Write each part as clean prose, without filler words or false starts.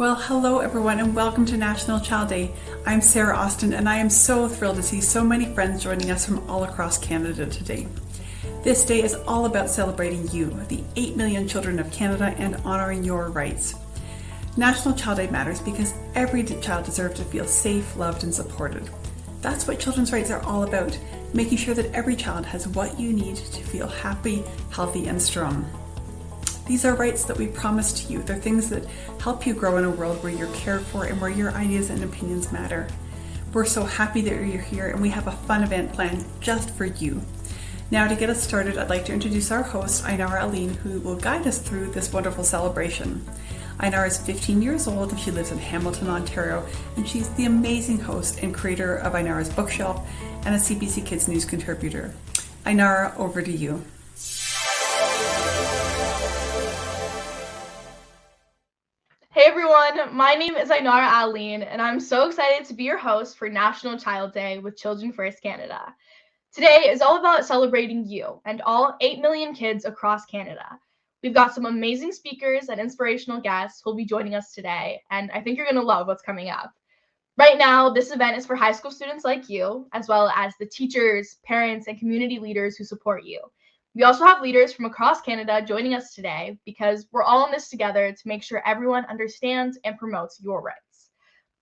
Well, hello everyone and welcome to National Child Day. I'm Sarah Austin and I am so thrilled to see so many friends joining us from all across Canada today. This day is all about celebrating you, the 8 million children of Canada, and honoring your rights. National Child Day matters because every child deserves to feel safe, loved, and supported. That's what children's rights are all about, making sure that every child has what you need to feel happy, healthy, and strong. These are rights that we promise to you. They're things that help you grow in a world where you're cared for and where your ideas and opinions matter. We're so happy that you're here and we have a fun event planned just for you. Now to get us started, I'd like to introduce our host, Ainara Aline, who will guide us through this wonderful celebration. Ainara is 15 years old and she lives in Hamilton, Ontario, and she's the amazing host and creator of Ainara's Bookshelf and a CBC Kids News contributor. Ainara, over to you. Hey everyone, my name is Ainara Aline, and I'm so excited to be your host for National Child Day with Children First Canada. Today is all about celebrating you and all 8 million kids across Canada. We've got some amazing speakers and inspirational guests who will be joining us today, and I think you're going to love what's coming up. Right now, this event is for high school students like you, as well as the teachers, parents, and community leaders who support you. We also have leaders from across Canada joining us today because we're all in this together to make sure everyone understands and promotes your rights.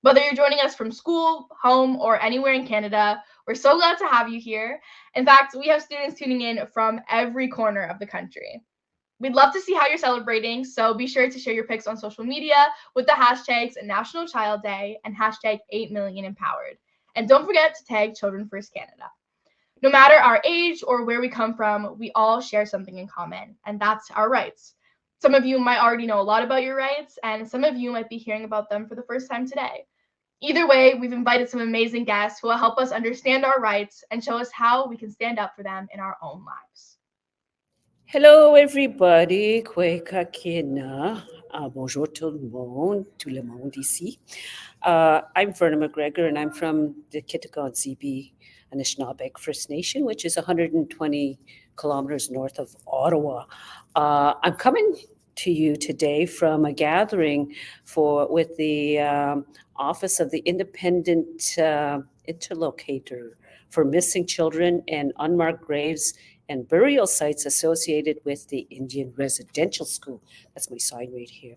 Whether you're joining us from school, home, or anywhere in Canada, we're so glad to have you here. In fact, we have students tuning in from every corner of the country. We'd love to see how you're celebrating, so be sure to share your pics on social media with the hashtags National Child Day and hashtag 8 Million Empowered. And don't forget to tag Children First Canada. No matter our age or where we come from, we all share something in common, and that's our rights. Some of you might already know a lot about your rights, and some of you might be hearing about them for the first time today. Either way, we've invited some amazing guests who will help us understand our rights and show us how we can stand up for them in our own lives. Hello everybody, Kwekakina. Bonjour tout le monde ici. I'm Verna McGregor and I'm from the Kitigon Zibi Anishinaabeg First Nation, which is 120 kilometers north of Ottawa. I'm coming to you today from a gathering with the Office of the Independent Interlocutor for Missing Children and Unmarked Graves and Burial Sites associated with the Indian Residential School. That's my sign right here.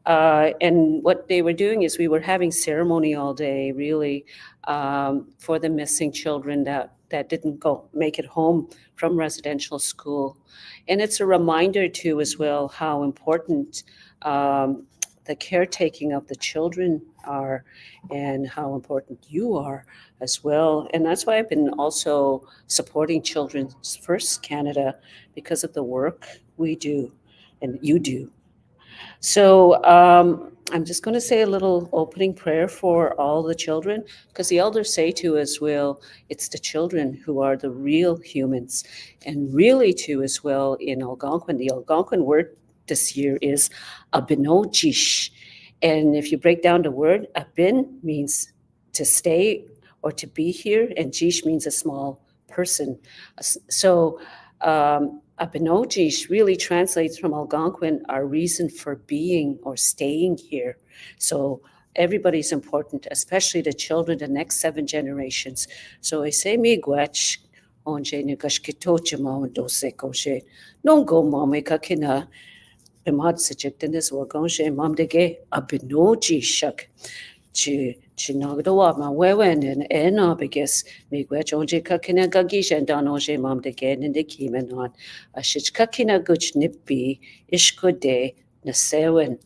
And what they were doing is we were having ceremony all day, really, for the missing children that didn't make it home from residential school. And it's a reminder too, as well, how important the caretaking of the children are and how important you are as well. And that's why I've been also supporting Children's First Canada, because of the work we do and you do. So I'm just going to say a little opening prayer for all the children, because the elders say to as well, it's the children who are the real humans. And really too as well in Algonquin, the Algonquin word this year is abinojish. And if you break down the word, abin means to stay or to be here, and jish means a small person. So abinojish really translates from Algonquin, our reason for being or staying here. So everybody's important, especially the children, the next 7 generations. So I say miigwech onje ni gashkitochima ondose koshe nongo mame kakina bimad sejektenis wagonje mamdege abinoji shak Chinagdawa ma wewen and ena biges migwech onje kakina gagish and danoje mam de gen in the kimenon a shich kakina guch nippi ishkude na sewen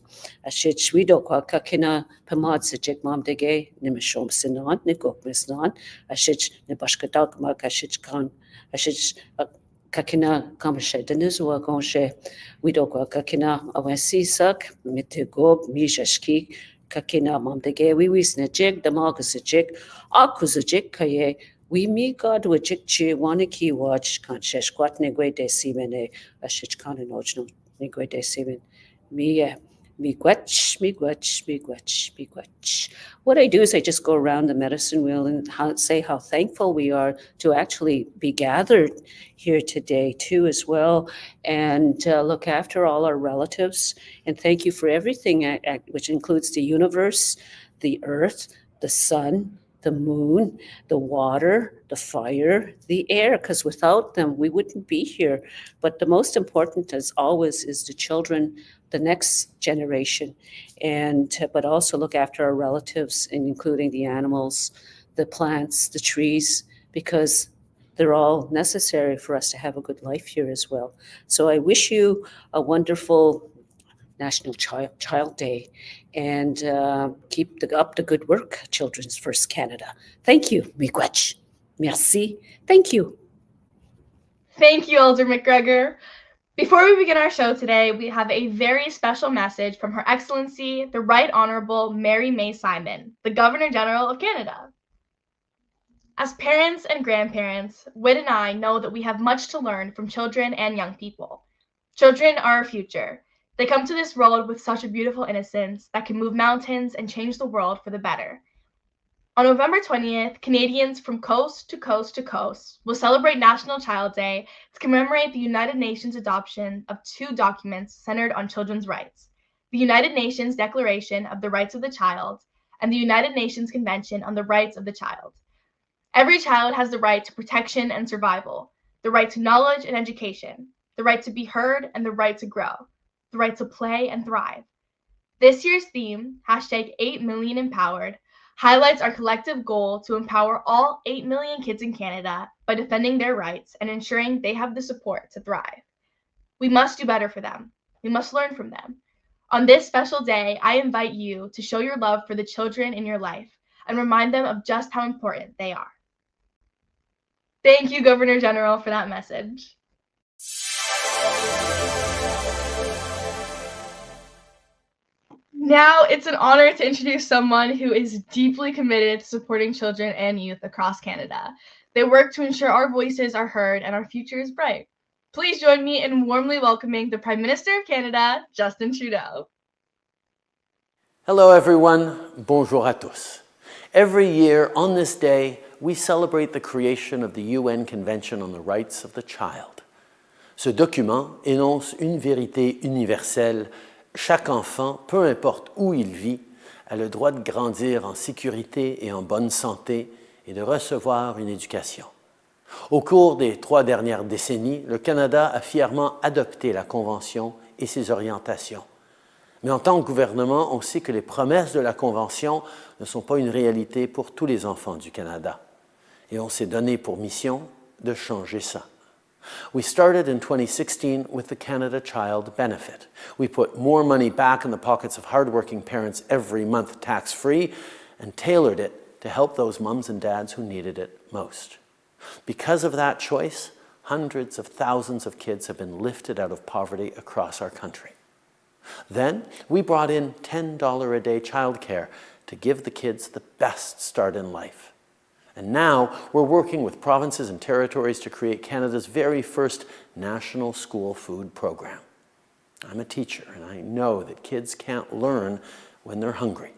a shich widokwa kakina pamad sejek mam de ge nimishom sinan nikok misnan a shich nibashkadak mak a shich kan a shich kakina kamashe denizwa gonshe widokwa kakina awesisak mitigob mijashki kakina mamdege we snajik the margasajik akuzajik kaye we mi god wajik chi waniki watch kan sheshquat negwe de simene a shichkan nojno negwe de simen mi Miigwech, miigwech, miigwech, miigwech. What I do is I just go around the medicine wheel and say how thankful we are to actually be gathered here today too as well, and look after all our relatives. And thank you for everything, which includes the universe, the earth, the sun, the moon, the water, the fire, the air, because without them we wouldn't be here. But the most important, as always, is the children, the next generation, and but also look after our relatives, and including the animals, the plants, the trees, because they're all necessary for us to have a good life here as well. So I wish you a wonderful National Child Day, and keep up the good work, Children's First Canada. Thank you, Miigwech. Merci. Thank you. Thank you, Elder McGregor. Before we begin our show today, we have a very special message from Her Excellency, the Right Honourable Mary May Simon, the Governor General of Canada. As parents and grandparents, Whit and I know that we have much to learn from children and young people. Children are our future. They come to this world with such a beautiful innocence that can move mountains and change the world for the better. On November 20th, Canadians from coast to coast to coast will celebrate National Child Day to commemorate the United Nations adoption of two documents centered on children's rights: the United Nations Declaration of the Rights of the Child and the United Nations Convention on the Rights of the Child. Every child has the right to protection and survival, the right to knowledge and education, the right to be heard and the right to grow, the right to play and thrive. This year's theme, #8MillionEmpowered, highlights our collective goal to empower all 8 million kids in Canada by defending their rights and ensuring they have the support to thrive. We must do better for them. We must learn from them. On this special day, I invite you to show your love for the children in your life and remind them of just how important they are. Thank you, Governor General, for that message. Now it's an honor to introduce someone who is deeply committed to supporting children and youth across Canada. They work to ensure our voices are heard and our future is bright. Please join me in warmly welcoming the Prime Minister of Canada, Justin Trudeau. Hello everyone, bonjour à tous. Every year on this day, we celebrate the creation of the UN Convention on the Rights of the Child. Ce document énonce une vérité universelle: chaque enfant, peu importe où il vit, a le droit de grandir en sécurité et en bonne santé et de recevoir une éducation. Au cours des 3 dernières décennies, le Canada a fièrement adopté la Convention et ses orientations. Mais en tant que gouvernement, on sait que les promesses de la Convention ne sont pas une réalité pour tous les enfants du Canada. Et on s'est donné pour mission de changer ça. We started in 2016 with the Canada Child Benefit. We put more money back in the pockets of hardworking parents every month tax-free and tailored it to help those mums and dads who needed it most. Because of that choice, hundreds of thousands of kids have been lifted out of poverty across our country. Then we brought in $10 a day childcare to give the kids the best start in life. And now we're working with provinces and territories to create Canada's very first national school food program. I'm a teacher, and I know that kids can't learn when they're hungry.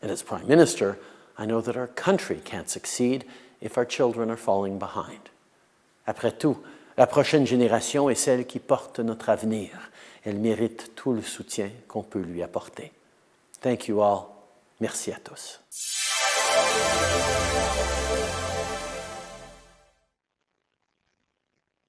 And as Prime Minister, I know that our country can't succeed if our children are falling behind. Après tout, la prochaine génération est celle qui porte notre avenir. Elle mérite tout le soutien qu'on peut lui apporter. Thank you all. Merci à tous.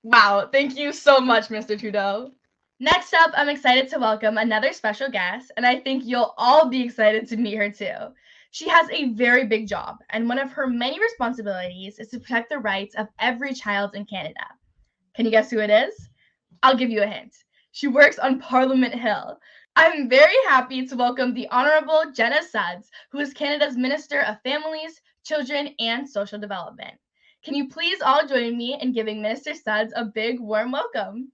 Wow, thank you so much, Mr. Trudeau. Next up, I'm excited to welcome another special guest, and I think you'll all be excited to meet her too. She has a very big job, and one of her many responsibilities is to protect the rights of every child in Canada. Can you guess who it is? I'll give you a hint. She works on Parliament Hill. I'm very happy to welcome the Honourable Jenna Sudds, who is Canada's Minister of Families, Children and Social Development. Can you please all join me in giving Minister Sudds a big warm welcome?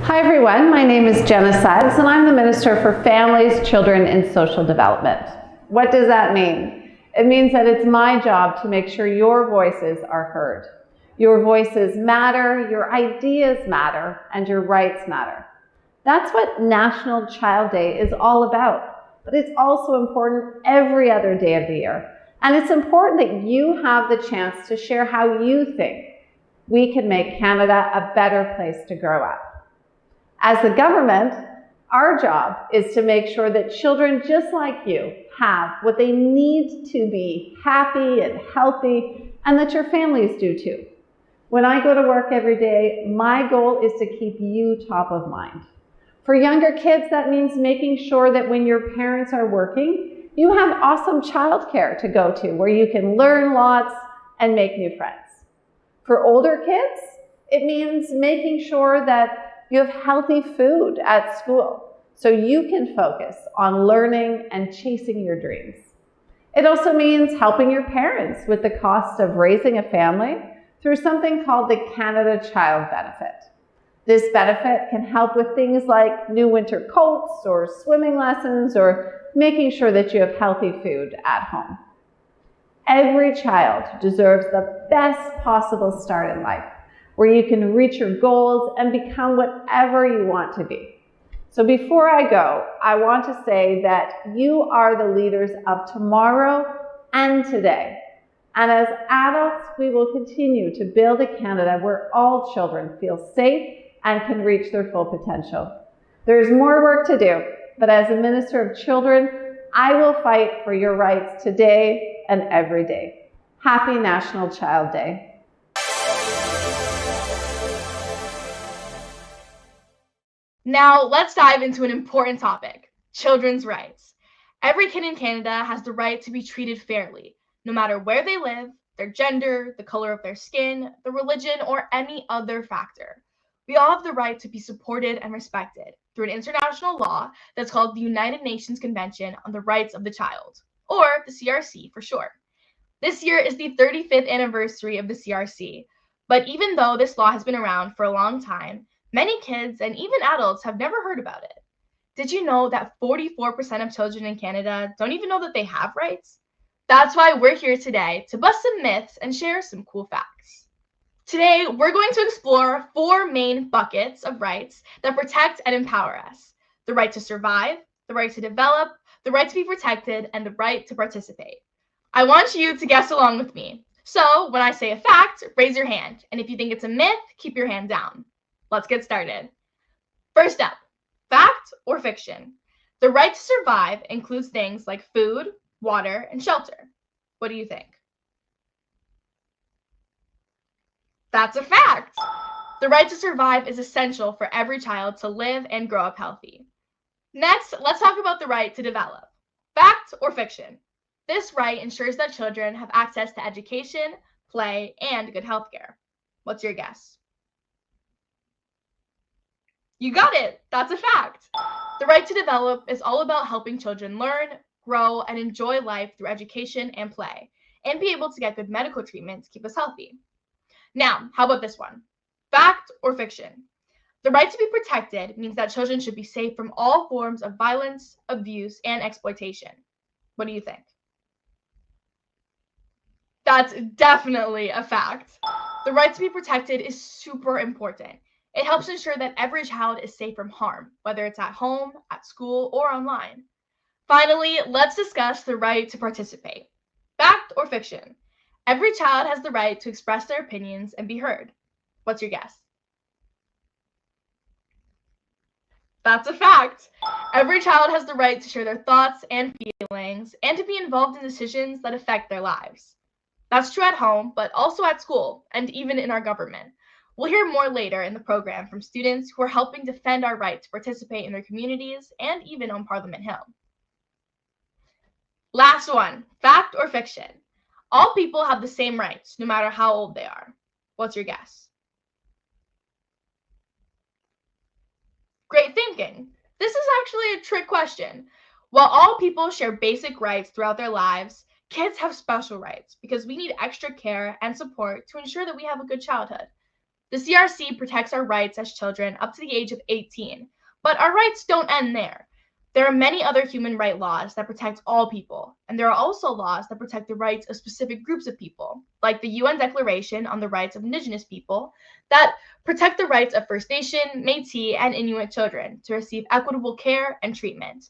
Hi everyone, my name is Jenna Sudds and I'm the Minister for Families, Children and Social Development. What does that mean? It means that it's my job to make sure your voices are heard. Your voices matter, your ideas matter, and your rights matter. That's what National Child Day is all about. But it's also important every other day of the year. And it's important that you have the chance to share how you think we can make Canada a better place to grow up. As the government, our job is to make sure that children just like you have what they need to be happy and healthy, and that your families do too. When I go to work every day, my goal is to keep you top of mind. For younger kids, that means making sure that when your parents are working, you have awesome childcare to go to where you can learn lots and make new friends. For older kids, it means making sure that you have healthy food at school so you can focus on learning and chasing your dreams. It also means helping your parents with the cost of raising a family through something called the Canada Child Benefit. This benefit can help with things like new winter coats or swimming lessons or making sure that you have healthy food at home. Every child deserves the best possible start in life, where you can reach your goals and become whatever you want to be. So before I go, I want to say that you are the leaders of tomorrow and today. And as adults, we will continue to build a Canada where all children feel safe and can reach their full potential. There's more work to do, but as a Minister of Children, I will fight for your rights today and every day. Happy National Child Day. Now, let's dive into an important topic, children's rights. Every kid in Canada has the right to be treated fairly, no matter where they live, their gender, the color of their skin, the religion, or any other factor. We all have the right to be supported and respected through an international law that's called the United Nations Convention on the Rights of the Child, or the CRC for short. This year is the 35th anniversary of the CRC, but even though this law has been around for a long time, many kids and even adults have never heard about it. Did you know that 44% of children in Canada don't even know that they have rights? That's why we're here today to bust some myths and share some cool facts. Today, we're going to explore 4 main buckets of rights that protect and empower us: the right to survive, the right to develop, the right to be protected, and the right to participate. I want you to guess along with me. So when I say a fact, raise your hand. And if you think it's a myth, keep your hand down. Let's get started. First up, fact or fiction? The right to survive includes things like food, water, and shelter. What do you think? That's a fact. The right to survive is essential for every child to live and grow up healthy. Next, let's talk about the right to develop. Fact or fiction? This right ensures that children have access to education, play, and good health care. What's your guess? You got it. That's a fact. The right to develop is all about helping children learn, grow, and enjoy life through education and play, and be able to get good medical treatment to keep us healthy. Now, how about this one? Fact or fiction? The right to be protected means that children should be safe from all forms of violence, abuse, and exploitation. What do you think? That's definitely a fact. The right to be protected is super important. It helps ensure that every child is safe from harm, whether it's at home, at school, or online. Finally, let's discuss the right to participate. Fact or fiction? Every child has the right to express their opinions and be heard. What's your guess? That's a fact. Every child has the right to share their thoughts and feelings and to be involved in decisions that affect their lives. That's true at home, but also at school and even in our government. We'll hear more later in the program from students who are helping defend our right to participate in their communities and even on Parliament Hill. Last one, fact or fiction? All people have the same rights, no matter how old they are. What's your guess? Great thinking. This is actually a trick question. While all people share basic rights throughout their lives, kids have special rights because we need extra care and support to ensure that we have a good childhood. The CRC protects our rights as children up to the age of 18, but our rights don't end there. There are many other human rights laws that protect all people, and there are also laws that protect the rights of specific groups of people, like the UN Declaration on the Rights of Indigenous People, that Protect the rights of First Nation, Métis, and Inuit children to receive equitable care and treatment.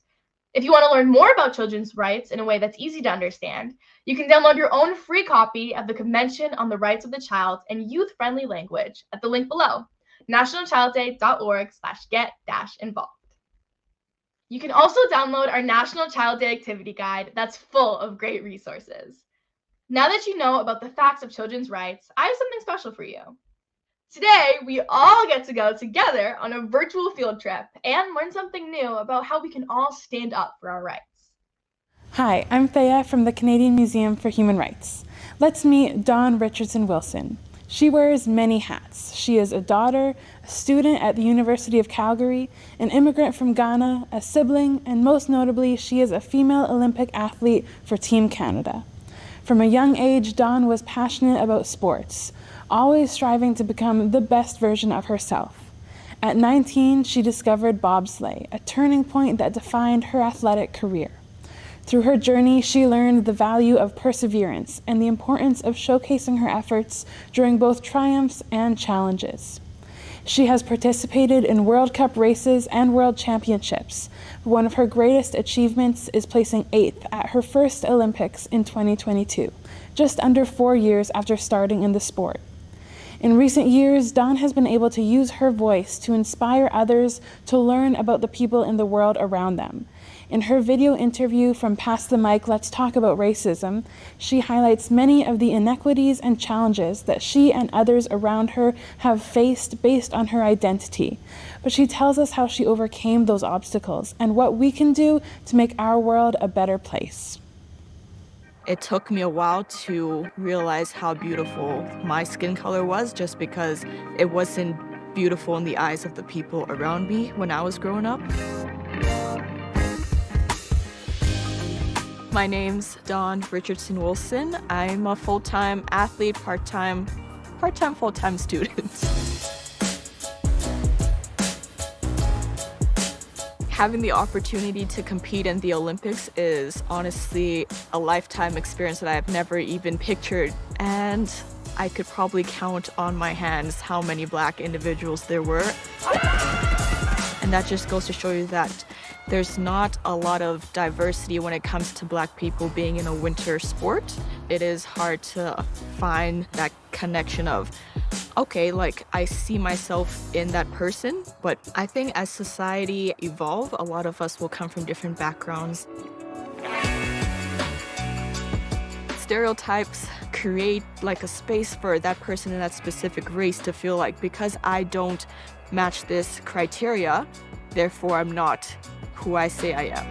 If you want to learn more about children's rights in a way that's easy to understand, you can download your own free copy of the Convention on the Rights of the Child in youth-friendly language at the link below, nationalchildday.org/get-involved. You can also download our National Child Day Activity Guide that's full of great resources. Now that you know about the facts of children's rights, I have something special for you. Today, we all get to go together on a virtual field trip and learn something new about how we can all stand up for our rights. Hi, I'm Thea from the Canadian Museum for Human Rights. Let's meet Dawn Richardson Wilson. She wears many hats. She is a daughter, a student at the University of Calgary, an immigrant from Ghana, a sibling, and most notably, she is a female Olympic athlete for Team Canada. From a young age, Dawn was passionate about sports, always striving to become the best version of herself. At 19, she discovered bobsleigh, a turning point that defined her athletic career. Through her journey, she learned the value of perseverance and the importance of showcasing her efforts during both triumphs and challenges. She has participated in World Cup races and World Championships. One of her greatest achievements is placing 8th at her first Olympics in 2022, just under 4 years after starting in the sport. In recent years, Dawn has been able to use her voice to inspire others to learn about the people in the world around them. In her video interview from Pass the Mic, Let's Talk About Racism, she highlights many of the inequities and challenges that she and others around her have faced based on her identity. But she tells us how she overcame those obstacles and what we can do to make our world a better place. It took me a while to realize how beautiful my skin color was, just because it wasn't beautiful in the eyes of the people around me when I was growing up. My name's Dawn Richardson Wilson. I'm a full-time athlete, part-time, full-time student. Having the opportunity to compete in the Olympics is honestly a lifetime experience that I've never even pictured. And I could probably count on my hands how many Black individuals there were. And that just goes to show you that there's not a lot of diversity when it comes to Black people being in a winter sport. It is hard to find that connection of, okay, like I see myself in that person, but I think as society evolve, a lot of us will come from different backgrounds. Stereotypes create like a space for that person in that specific race to feel like, because I don't match this criteria, therefore I'm not who I say I am.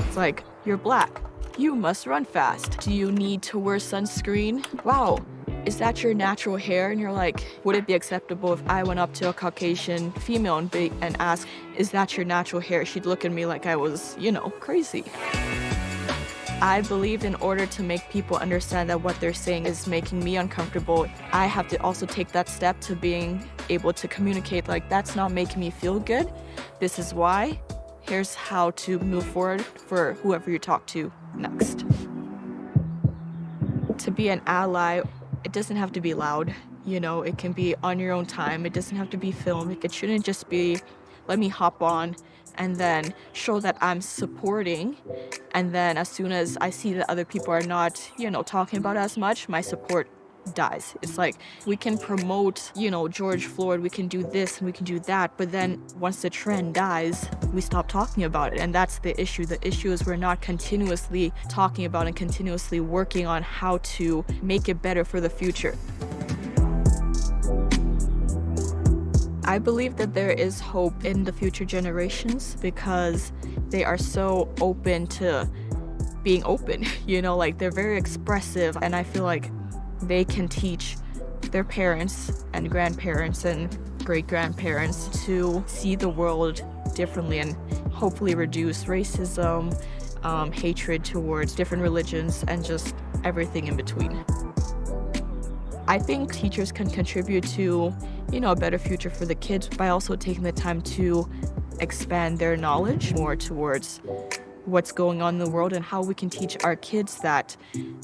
It's like, you're Black, you must run fast. Do you need to wear sunscreen? Wow, is that your natural hair? And you're like, would it be acceptable if I went up to a Caucasian female and asked, is that your natural hair? She'd look at me like I was, crazy. I believed in order to make people understand that what they're saying is making me uncomfortable, I have to also take that step to being able to communicate, like, that's not making me feel good. This is why. Here's how to move forward for whoever you talk to next. To be an ally, it doesn't have to be loud. It can be on your own time. It doesn't have to be filmed. It shouldn't just be, let me hop on and then show that I'm supporting. And then as soon as I see that other people are not, talking about it as much, my support dies. It's like, we can promote, George Floyd, we can do this and we can do that, but then once the trend dies, we stop talking about it. And that's the issue. The issue is we're not continuously talking about and continuously working on how to make it better for the future. I believe that there is hope in the future generations because they are so open to being open, they're very expressive, and I feel like they can teach their parents and grandparents and great-grandparents to see the world differently and hopefully reduce racism, hatred towards different religions, and just everything in between. I think teachers can contribute to, a better future for the kids by also taking the time to expand their knowledge more towards what's going on in the world and how we can teach our kids that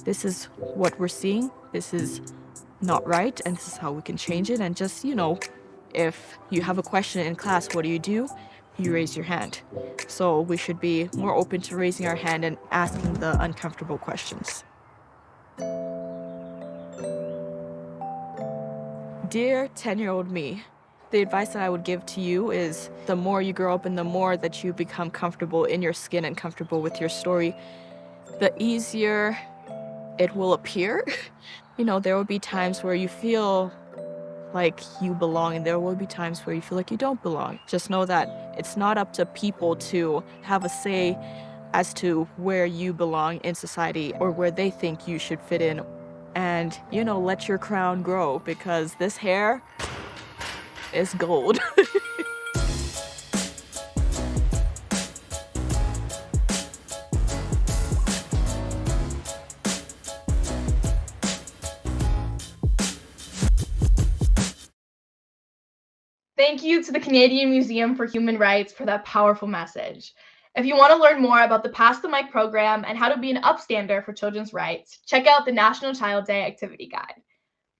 this is what we're seeing, this is not right, and this is how we can change it. And just, if you have a question in class, what do? You raise your hand. So we should be more open to raising our hand and asking the uncomfortable questions. Dear 10-year-old me, the advice that I would give to you is the more you grow up and the more that you become comfortable in your skin and comfortable with your story, the easier it will appear. There will be times where you feel like you belong, and there will be times where you feel like you don't belong. Just know that it's not up to people to have a say as to where you belong in society or where they think you should fit in. And, let your crown grow, because this hair is gold. Thank you to the Canadian Museum for Human Rights for that powerful message. If you want to learn more about the Pass the Mic program and how to be an upstander for children's rights, check out the National Child Day Activity Guide.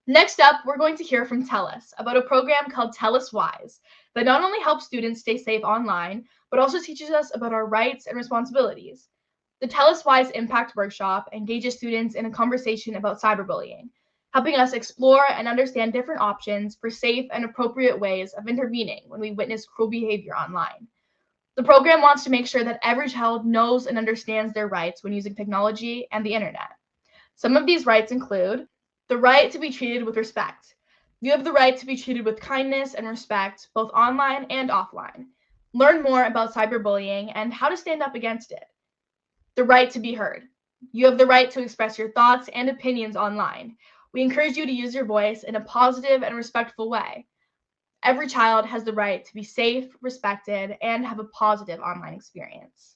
Next up, we're going to hear from TELUS about a program called TELUS Wise that not only helps students stay safe online, but also teaches us about our rights and responsibilities. The TELUS Wise Impact Workshop engages students in a conversation about cyberbullying, helping us explore and understand different options for safe and appropriate ways of intervening when we witness cruel behavior online. The program wants to make sure that every child knows and understands their rights when using technology and the internet. Some of these rights include the right to be treated with respect. You have the right to be treated with kindness and respect, both online and offline. Learn more about cyberbullying and how to stand up against it. The right to be heard. You have the right to express your thoughts and opinions online. We encourage you to use your voice in a positive and respectful way. Every child has the right to be safe, respected, and have a positive online experience.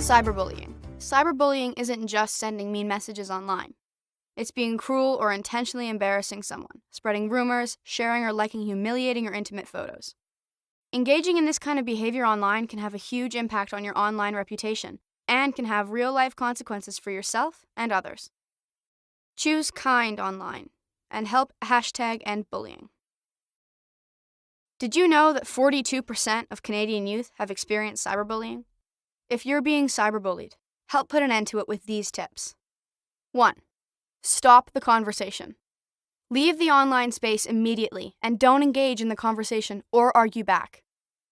Cyberbullying. Cyberbullying isn't just sending mean messages online. It's being cruel or intentionally embarrassing someone, spreading rumors, sharing or liking humiliating or intimate photos. Engaging in this kind of behavior online can have a huge impact on your online reputation and can have real-life consequences for yourself and others. Choose kind online and help #end bullying. Did you know that 42% of Canadian youth have experienced cyberbullying? If you're being cyberbullied, help put an end to it with these tips. 1. Stop the conversation. Leave the online space immediately and don't engage in the conversation or argue back.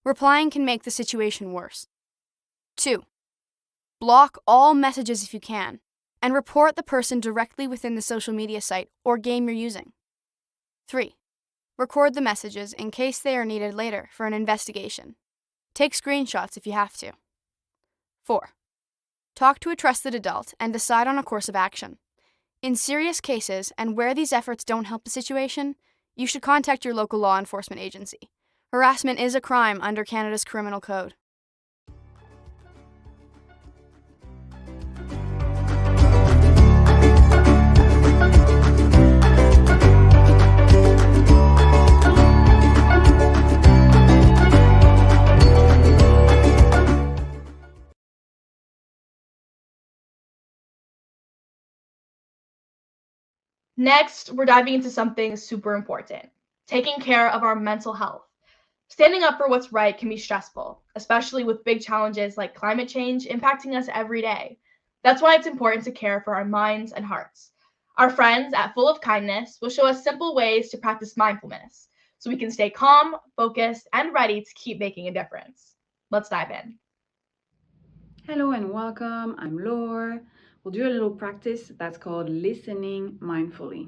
Replying can make the situation worse. 2. Block all messages if you can and report the person directly within the social media site or game you're using. 3. Record the messages in case they are needed later for an investigation. Take screenshots if you have to. 4. Talk to a trusted adult and decide on a course of action. In serious cases, and where these efforts don't help the situation, you should contact your local law enforcement agency. Harassment is a crime under Canada's Criminal Code. Next, we're diving into something super important: taking care of our mental health. Standing up for what's right can be stressful, especially with big challenges like climate change impacting us every day. That's why it's important to care for our minds and hearts. Our friends at Full of Kindness will show us simple ways to practice mindfulness so we can stay calm, focused, and ready to keep making a difference. Let's dive in. Hello and welcome. I'm Laure. We'll do a little practice that's called listening mindfully.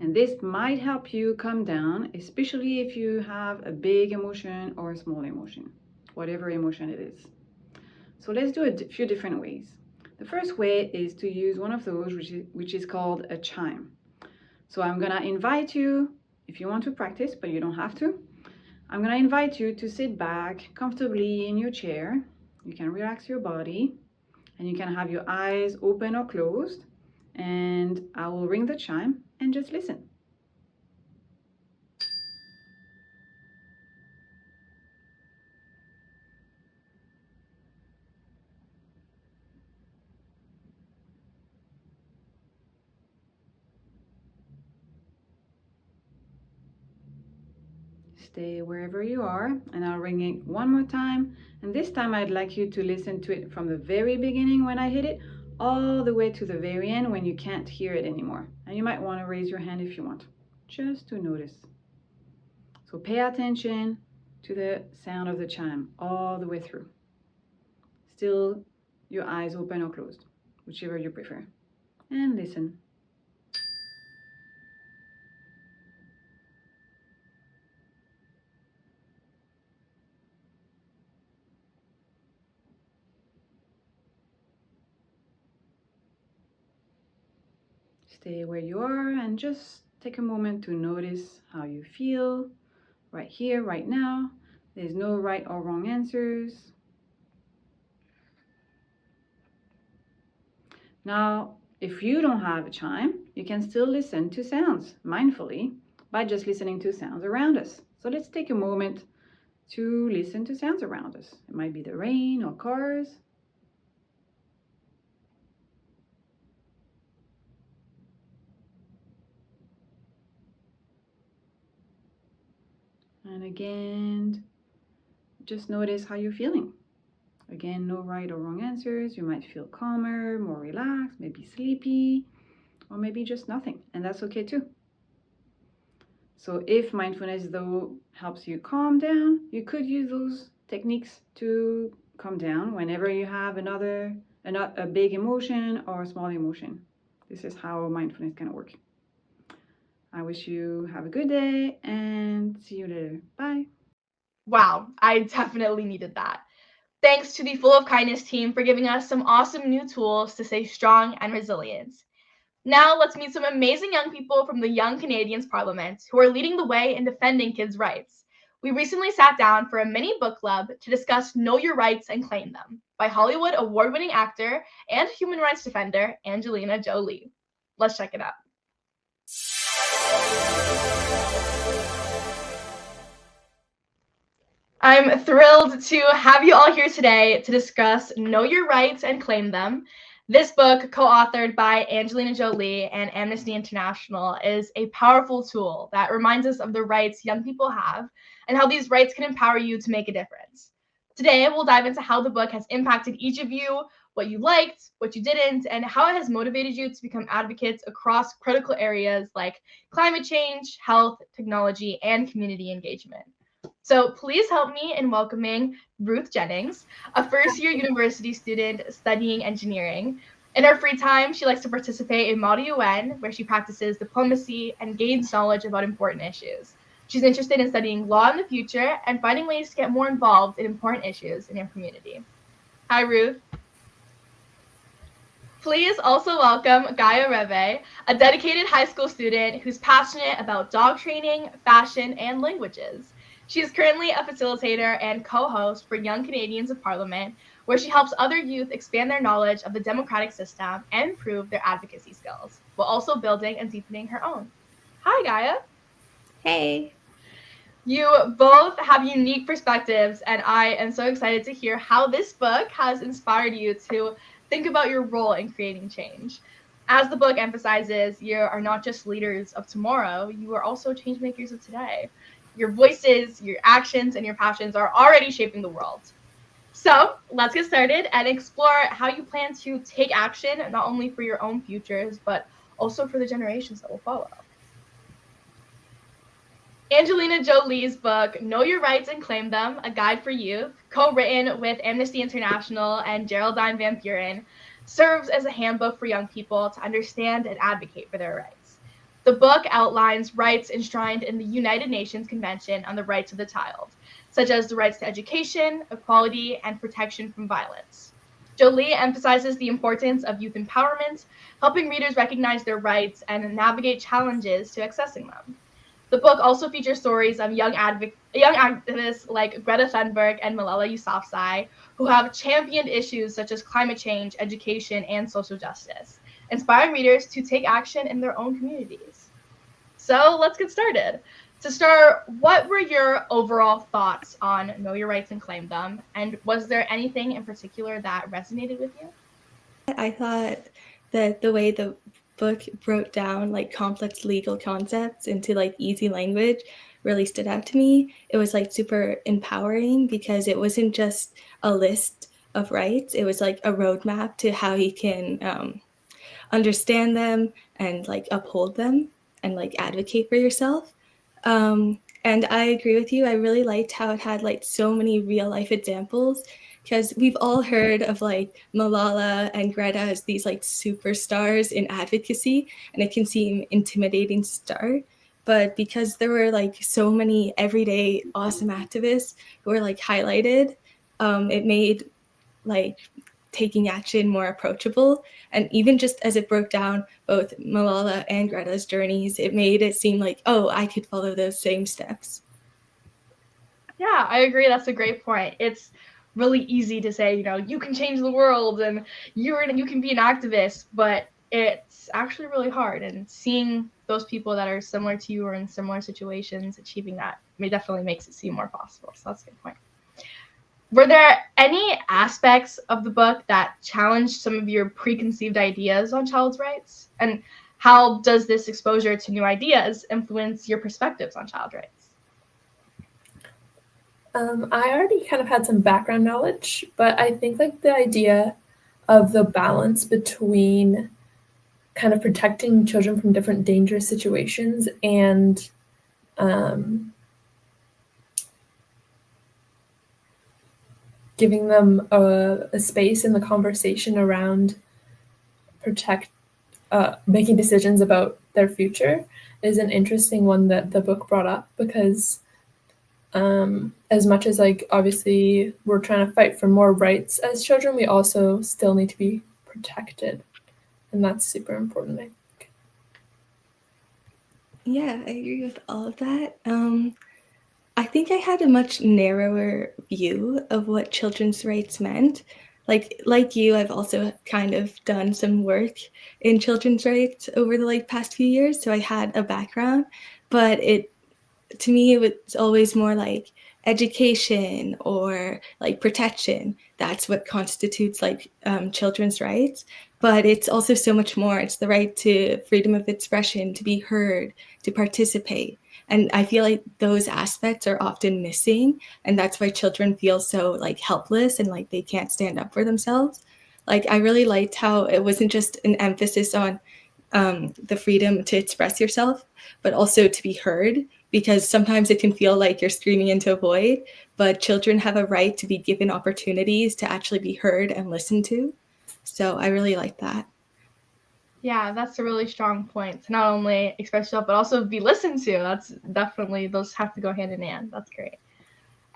And this might help you calm down, especially if you have a big emotion or a small emotion, whatever emotion it is. So let's do a few different ways. The first way is to use one of those which is called a chime. So I'm gonna invite you, if you want to practice, but you don't have to, I'm gonna invite you to sit back comfortably in your chair. You can relax your body and you can have your eyes open or closed, and I will ring the chime and just listen. Stay wherever you are, and I'll ring it one more time. And this time I'd like you to listen to it from the very beginning when I hit it, all the way to the very end when you can't hear it anymore. And you might want to raise your hand if you want, just to notice. So pay attention to the sound of the chime all the way through. Still your eyes open or closed, whichever you prefer. And listen. Stay where you are and just take a moment to notice how you feel right here, right now. There's no right or wrong answers. Now, if you don't have a chime, you can still listen to sounds mindfully by just listening to sounds around us. So let's take a moment to listen to sounds around us. It might be the rain or cars. And again, just notice how you're feeling. Again, no right or wrong answers. You might feel calmer, more relaxed, maybe sleepy, or maybe just nothing. And that's okay too. So if mindfulness though helps you calm down, you could use those techniques to calm down whenever you have a big emotion or a small emotion. This is how mindfulness can work. I wish you have a good day and see you later. Bye. Wow, I definitely needed that. Thanks to the Full of Kindness team for giving us some awesome new tools to stay strong and resilient. Now let's meet some amazing young people from the Young Canadians Parliament who are leading the way in defending kids' rights. We recently sat down for a mini book club to discuss Know Your Rights and Claim Them by Hollywood award-winning actor and human rights defender Angelina Jolie. Let's check it out. I'm thrilled to have you all here today to discuss Know Your Rights and Claim Them. This book, co-authored by Angelina Jolie and Amnesty International, is a powerful tool that reminds us of the rights young people have and how these rights can empower you to make a difference. Today, we'll dive into how the book has impacted each of you, what you liked, what you didn't, and how it has motivated you to become advocates across critical areas like climate change, health, technology, and community engagement. So please help me in welcoming Ruth Jennings, a first-year university student studying engineering. In her free time, she likes to participate in Model UN, where she practices diplomacy and gains knowledge about important issues. She's interested in studying law in the future and finding ways to get more involved in important issues in her community. Hi, Ruth. Please also welcome Gaia Reve, a dedicated high school student who's passionate about dog training, fashion, and languages. She is currently a facilitator and co-host for Young Canadians of Parliament, where she helps other youth expand their knowledge of the democratic system and improve their advocacy skills, while also building and deepening her own. Hi, Gaia. Hey. You both have unique perspectives, and I am so excited to hear how this book has inspired you to think about your role in creating change. As the book emphasizes, you are not just leaders of tomorrow, you are also change makers of today. Your voices, your actions, and your passions are already shaping the world. So let's get started and explore how you plan to take action, not only for your own futures, but also for the generations that will follow. Angelina Jolie's book, Know Your Rights and Claim Them, A Guide for Youth, co-written with Amnesty International and Geraldine Van Buren, serves as a handbook for young people to understand and advocate for their rights. The book outlines rights enshrined in the United Nations Convention on the Rights of the Child, such as the rights to education, equality, and protection from violence. Jolie emphasizes the importance of youth empowerment, helping readers recognize their rights and navigate challenges to accessing them. The book also features stories of young activists like Greta Thunberg and Malala Yousafzai, who have championed issues such as climate change, education, and social justice, inspiring readers to take action in their own communities. So let's get started. To start, what were your overall thoughts on Know Your Rights and Claim Them? And was there anything in particular that resonated with you? I thought that the way the book broke down like complex legal concepts into like easy language really stood out to me. It was like super empowering because it wasn't just a list of rights. It was like a roadmap to how you can understand them and like uphold them and like advocate for yourself. And I agree with you. I really liked how it had like so many real life examples because we've all heard of like Malala and Greta as these like superstars in advocacy, and it can seem intimidating to start. But because there were like so many everyday awesome activists who were like highlighted, it made like taking action more approachable. And even just as it broke down both Malala and Greta's journeys, it made it seem like, oh, I could follow those same steps. Yeah, I agree. That's a great point. It's really easy to say, you know, you can change the world and you can be an activist, but it's actually really hard. And seeing those people that are similar to you or in similar situations achieving that definitely makes it seem more possible. So that's a good point. Were there any aspects of the book that challenged some of your preconceived ideas on child's rights? And how does this exposure to new ideas influence your perspectives on child rights? I already kind of had some background knowledge, but I think like the idea of the balance between kind of protecting children from different dangerous situations and giving them a space in the conversation around making decisions about their future is an interesting one that the book brought up because as much as like obviously we're trying to fight for more rights as children, we also still need to be protected, and that's super important, I think. Yeah, I agree with all of that. I think I had a much narrower view of what children's rights meant. Like you, I've also kind of done some work in children's rights over the past few years, so I had a background, but to me, it was always more like education or like protection. That's what constitutes like children's rights. But it's also so much more. It's the right to freedom of expression, to be heard, to participate. And I feel like those aspects are often missing. And that's why children feel so like helpless and like they can't stand up for themselves. Like I really liked how it wasn't just an emphasis on the freedom to express yourself, but also to be heard, because sometimes it can feel like you're screaming into a void, but children have a right to be given opportunities to actually be heard and listened to. So I really like that. Yeah, that's a really strong point. To not only express yourself, but also be listened to. That's definitely, those have to go hand in hand. That's great.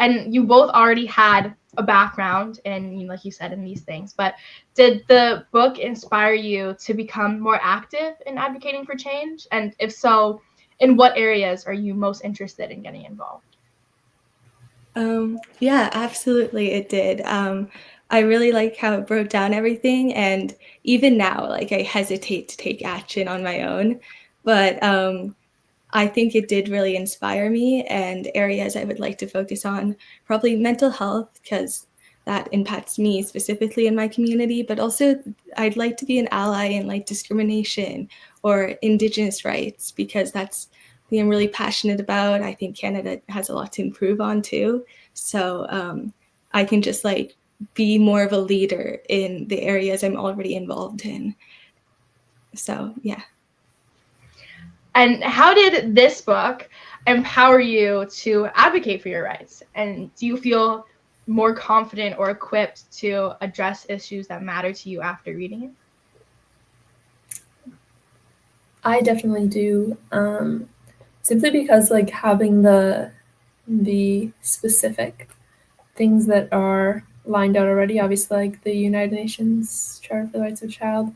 And you both already had a background in, like you said, in these things, but did the book inspire you to become more active in advocating for change? And if so, in what areas are you most interested in getting involved? Yeah, absolutely, it did. I really like how it broke down everything, and even now, like I hesitate to take action on my own, but I think it did really inspire me, and areas I would like to focus on, probably mental health, because that impacts me specifically in my community, but also I'd like to be an ally in like discrimination or Indigenous rights, because that's something I'm really passionate about. I think Canada has a lot to improve on too. So I can just like be more of a leader in the areas I'm already involved in. So yeah. And how did this book empower you to advocate for your rights? And do you feel more confident or equipped to address issues that matter to you after reading it? I definitely do. Simply because like having the specific things that are lined out already, obviously like the United Nations Charter for the Rights of the Child,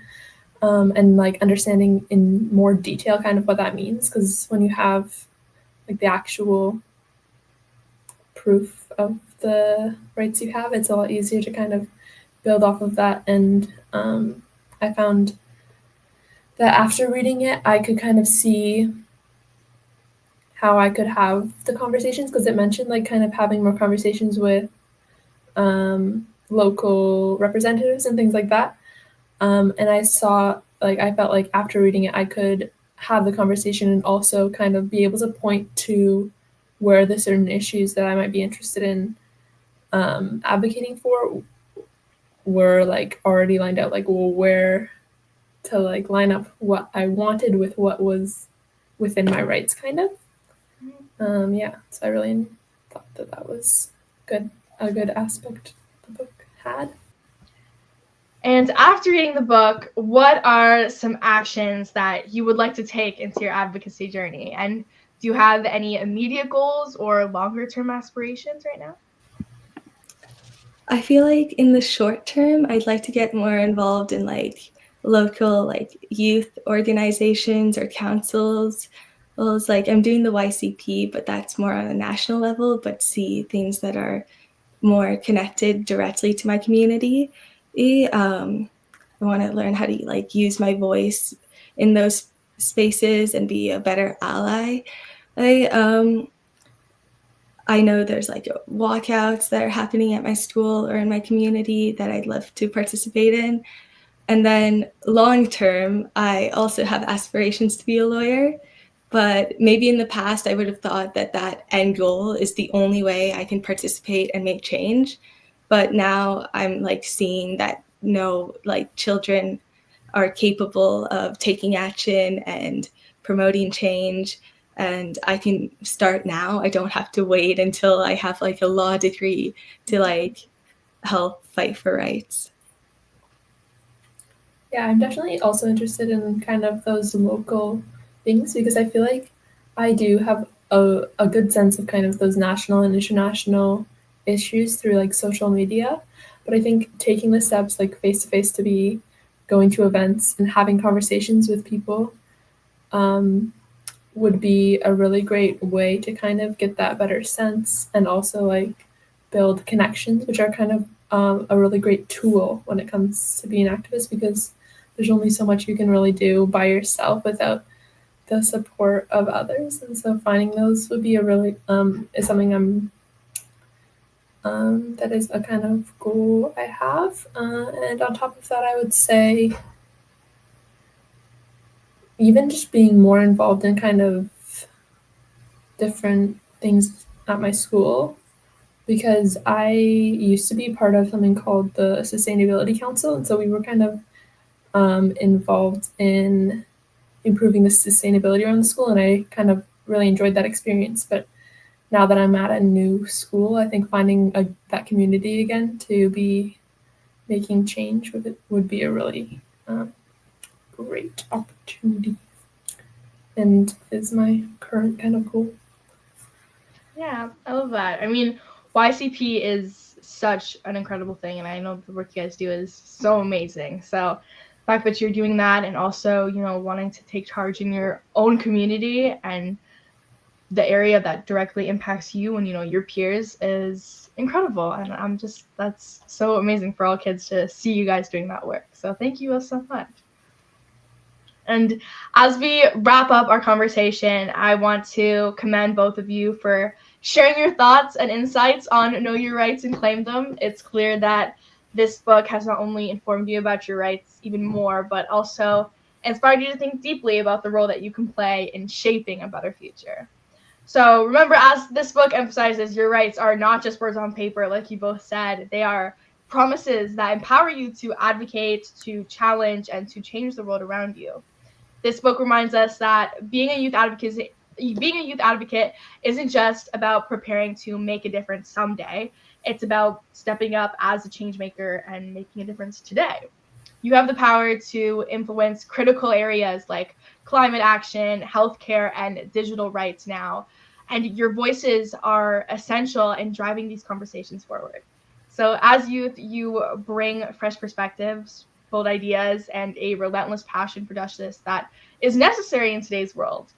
and like understanding in more detail kind of what that means, because when you have like the actual proof of the rights you have, it's a lot easier to kind of build off of that. And I found that after reading it, I could kind of see how I could have the conversations, because it mentioned like kind of having more conversations with local representatives and things like that. And I saw like I felt like after reading it, I could have the conversation and also kind of be able to point to where the certain issues that I might be interested in advocating for were like already lined out, like well, where to like line up what I wanted with what was within my rights, kind of. Yeah, so I really thought that that was a good aspect the book had. And after reading the book, what are some actions that you would like to take into your advocacy journey? And do you have any immediate goals or longer term aspirations right now? I feel like in the short term, I'd like to get more involved in like local like youth organizations or councils. Well, it's like I'm doing the YCP, but that's more on a national level, but see things that are more connected directly to my community. I want to learn how to like use my voice in those spaces and be a better ally. I know there's like walkouts that are happening at my school or in my community that I'd love to participate in. And then long term, I also have aspirations to be a lawyer. But maybe in the past, I would have thought that that end goal is the only way I can participate and make change. But now I'm like seeing that no, like children are capable of taking action and promoting change. And I can start now. I don't have to wait until I have like a law degree to like help fight for rights. Yeah, I'm definitely also interested in kind of those local things because I feel like I do have a good sense of kind of those national and international issues through like social media. But I think taking the steps like face to face to be going to events and having conversations with people would be a really great way to kind of get that better sense and also like build connections, which are kind of a really great tool when it comes to being an activist because there's only so much you can really do by yourself without the support of others. And so finding those would be a really is something I'm that is a kind of goal I have. And on top of that, I would say even just being more involved in kind of different things at my school, because I used to be part of something called the Sustainability Council. And so we were kind of involved in improving the sustainability around the school. And I kind of really enjoyed that experience. But now that I'm at a new school, I think finding that community again to be making change with it would be a really great opportunity and is my current kind of goal. Yeah, I love that. I mean, YCP is such an incredible thing, and I know the work you guys do is so amazing. So the fact that you're doing that and also, you know, wanting to take charge in your own community and the area that directly impacts you and, you know, your peers is incredible. And that's so amazing for all kids to see you guys doing that work. So thank you all so much. And as we wrap up our conversation, I want to commend both of you for sharing your thoughts and insights on Know Your Rights and Claim Them. It's clear that this book has not only informed you about your rights even more, but also inspired you to think deeply about the role that you can play in shaping a better future. So remember, as this book emphasizes, your rights are not just words on paper, like you both said. They are promises that empower you to advocate, to challenge, and to change the world around you. This book reminds us that being a youth advocate isn't just about preparing to make a difference someday. It's about stepping up as a change maker and making a difference today. You have the power to influence critical areas like climate action, healthcare, and digital rights now. And your voices are essential in driving these conversations forward. So as youth, you bring fresh perspectives, bold ideas, and a relentless passion for justice that is necessary in today's world.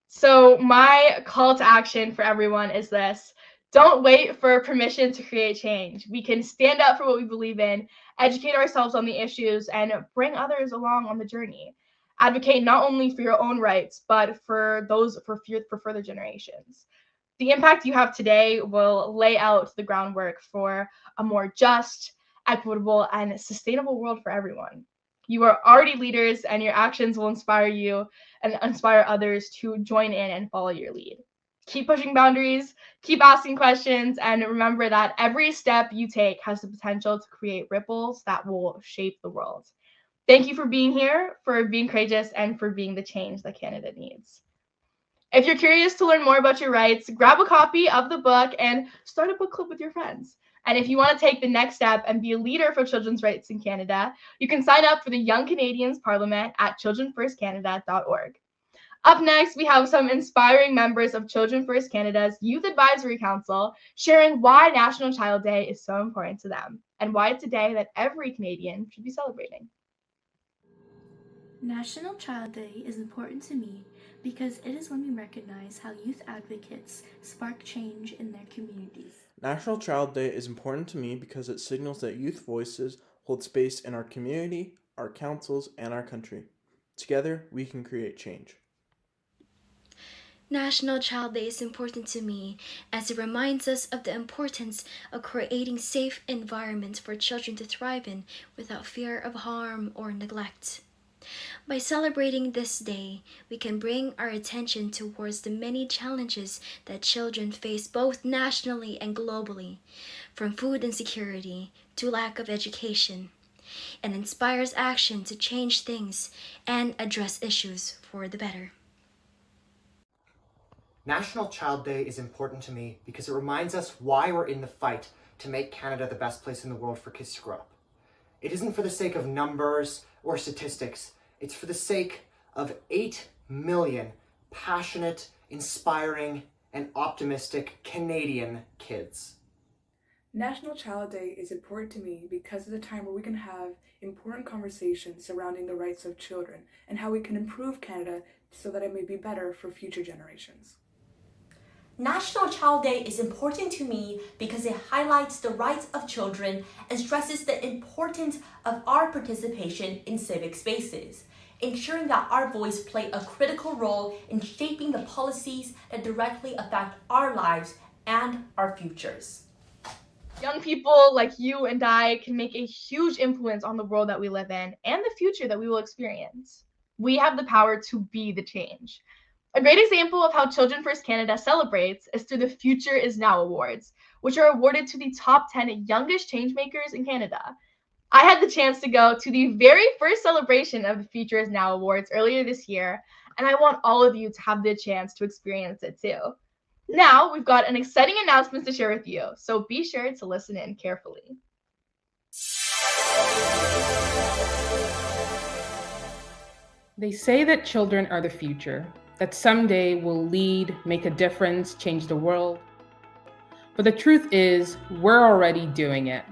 So my call to action for everyone is this: don't wait for permission to create change. We can stand up for what we believe in, educate ourselves on the issues, and bring others along on the journey. Advocate not only for your own rights, but for further generations. The impact you have today will lay out the groundwork for a more just, equitable, and sustainable world for everyone. You are already leaders, and your actions will inspire you and inspire others to join in and follow your lead. Keep pushing boundaries, keep asking questions, and remember that every step you take has the potential to create ripples that will shape the world. Thank you for being here, for being courageous, and for being the change that Canada needs. If you're curious to learn more about your rights, grab a copy of the book and start a book club with your friends. And if you want to take the next step and be a leader for children's rights in Canada, you can sign up for the Young Canadians Parliament at childrenfirstcanada.org. Up next, we have some inspiring members of Children First Canada's Youth Advisory Council sharing why National Child Day is so important to them and why it's a day that every Canadian should be celebrating. National Child Day is important to me because it is when we recognize how youth advocates spark change in their communities. National Child Day is important to me because it signals that youth voices hold space in our community, our councils, and our country. Together, we can create change. National Child Day is important to me as it reminds us of the importance of creating safe environments for children to thrive in without fear of harm or neglect. By celebrating this day, we can bring our attention towards the many challenges that children face both nationally and globally, from food insecurity to lack of education, and inspires action to change things and address issues for the better. National Child Day is important to me because it reminds us why we're in the fight to make Canada the best place in the world for kids to grow up. It isn't for the sake of numbers or statistics. It's for the sake of 8 million passionate, inspiring, and optimistic Canadian kids. National Child Day is important to me because it's a time where we can have important conversations surrounding the rights of children and how we can improve Canada so that it may be better for future generations. National Child Day is important to me because it highlights the rights of children and stresses the importance of our participation in civic spaces, ensuring that our voice play a critical role in shaping the policies that directly affect our lives and our futures. Young people like you and I can make a huge influence on the world that we live in and the future that we will experience. We have the power to be the change. A great example of how Children First Canada celebrates is through the Future Is Now Awards, which are awarded to the top 10 youngest changemakers in Canada. I had the chance to go to the very first celebration of the Future Is Now Awards earlier this year, and I want all of you to have the chance to experience it too. Now, we've got an exciting announcement to share with you, so be sure to listen in carefully. They say that children are the future, that someday will lead, make a difference, change the world. But the truth is, we're already doing it.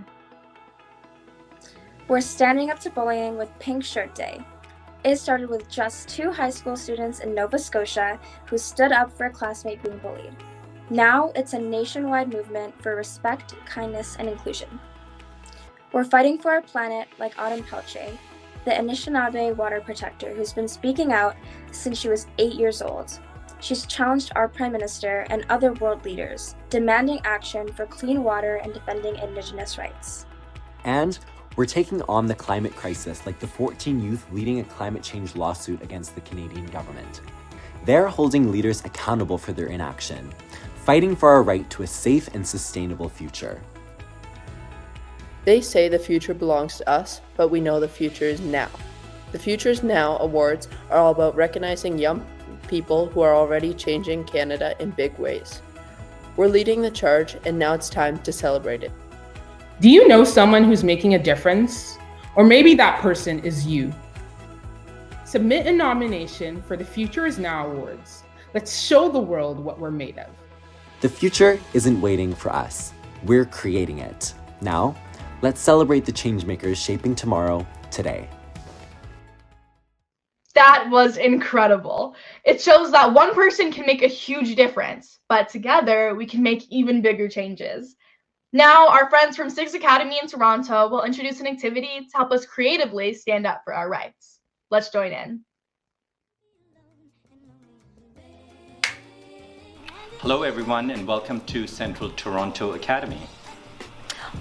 We're standing up to bullying with Pink Shirt Day. It started with just 2 high school students in Nova Scotia who stood up for a classmate being bullied. Now it's a nationwide movement for respect, kindness, and inclusion. We're fighting for our planet like Autumn Pelche, the Anishinaabe water protector who's been speaking out since she was 8 years old. She's challenged our Prime Minister and other world leaders, demanding action for clean water and defending Indigenous rights. And we're taking on the climate crisis like the 14 youth leading a climate change lawsuit against the Canadian government. They're holding leaders accountable for their inaction, fighting for our right to a safe and sustainable future. They say the future belongs to us, but we know the future is now. The Futures Now Awards are all about recognizing young people who are already changing Canada in big ways. We're leading the charge, and now it's time to celebrate it. Do you know someone who's making a difference? Or maybe that person is you. Submit a nomination for the Future Is Now Awards. Let's show the world what we're made of. The future isn't waiting for us. We're creating it. Now, let's celebrate the changemakers shaping tomorrow, today. That was incredible. It shows that one person can make a huge difference, but together we can make even bigger changes. Now, our friends from Six Academy in Toronto will introduce an activity to help us creatively stand up for our rights. Let's join in. Hello everyone and welcome to Central Toronto Academy.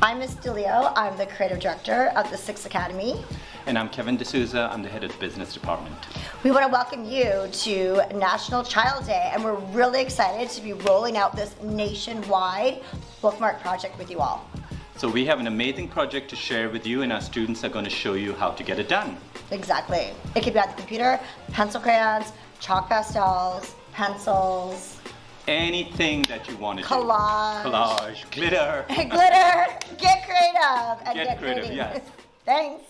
I'm Miss DeLeo. I'm the creative director of the Six Academy. And I'm Kevin D'Souza. I'm the head of the business department. We want to welcome you to National Child Day, and we're really excited to be rolling out this nationwide bookmark project with you all. So we have an amazing project to share with you, and our students are going to show you how to get it done. Exactly. It could be on the computer, pencil crayons, chalk pastels, pencils. Anything that you want to Collage. do. Collage. Glitter. Glitter. Get creative. And Get creative, yes. Thanks.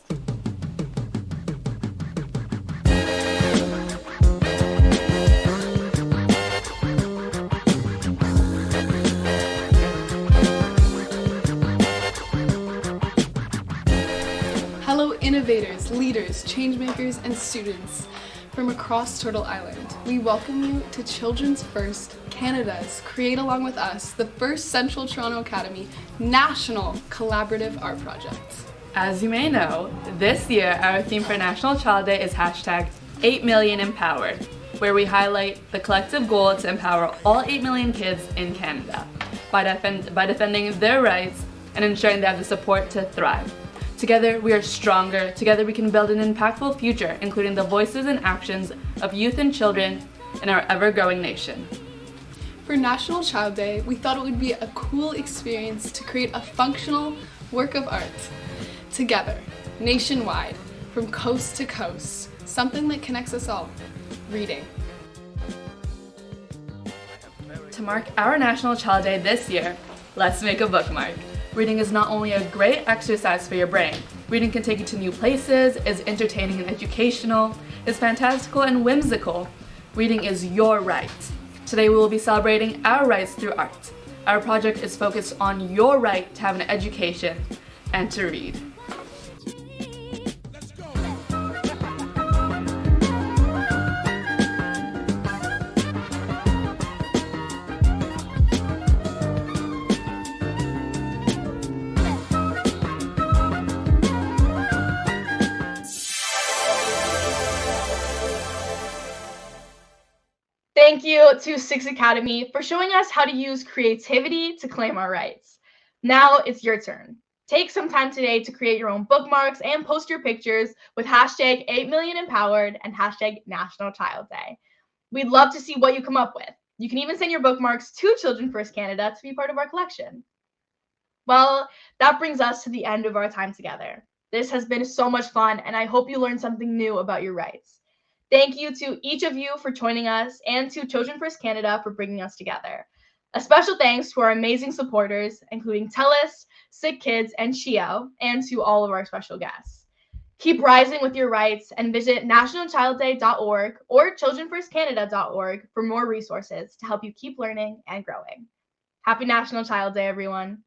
Hello innovators, leaders, changemakers, and students from across Turtle Island. We welcome you to Children's First, Canada's Create Along With Us, the first Central Toronto Academy national collaborative art project. As you may know, this year our theme for National Child Day is hashtag 8 Million Empowered, where we highlight the collective goal to empower all 8 million kids in Canada by defending their rights and ensuring they have the support to thrive. Together we are stronger. Together we can build an impactful future, including the voices and actions of youth and children in our ever-growing nation. For National Child Day, we thought it would be a cool experience to create a functional work of art together, nationwide, from coast to coast, something that connects us all, reading. To mark our National Child Day this year, let's make a bookmark. Reading is not only a great exercise for your brain. Reading can take you to new places, is entertaining and educational, is fantastical and whimsical. Reading is your right. Today we will be celebrating our rights through art. Our project is focused on your right to have an education and to read. Thank you to Six Academy for showing us how to use creativity to claim our rights. Now it's your turn. Take some time today to create your own bookmarks and post your pictures with hashtag 8 Million Empowered and hashtag National Child Day. We'd love to see what you come up with. You can even send your bookmarks to Children First Canada to be part of our collection. Well, that brings us to the end of our time together. This has been so much fun, and I hope you learned something new about your rights. Thank you to each of you for joining us and to Children First Canada for bringing us together. A special thanks to our amazing supporters, including TELUS, Sick Kids, and CHEO, and to all of our special guests. Keep rising with your rights and visit nationalchildday.org or childrenfirstcanada.org for more resources to help you keep learning and growing. Happy National Child Day, everyone.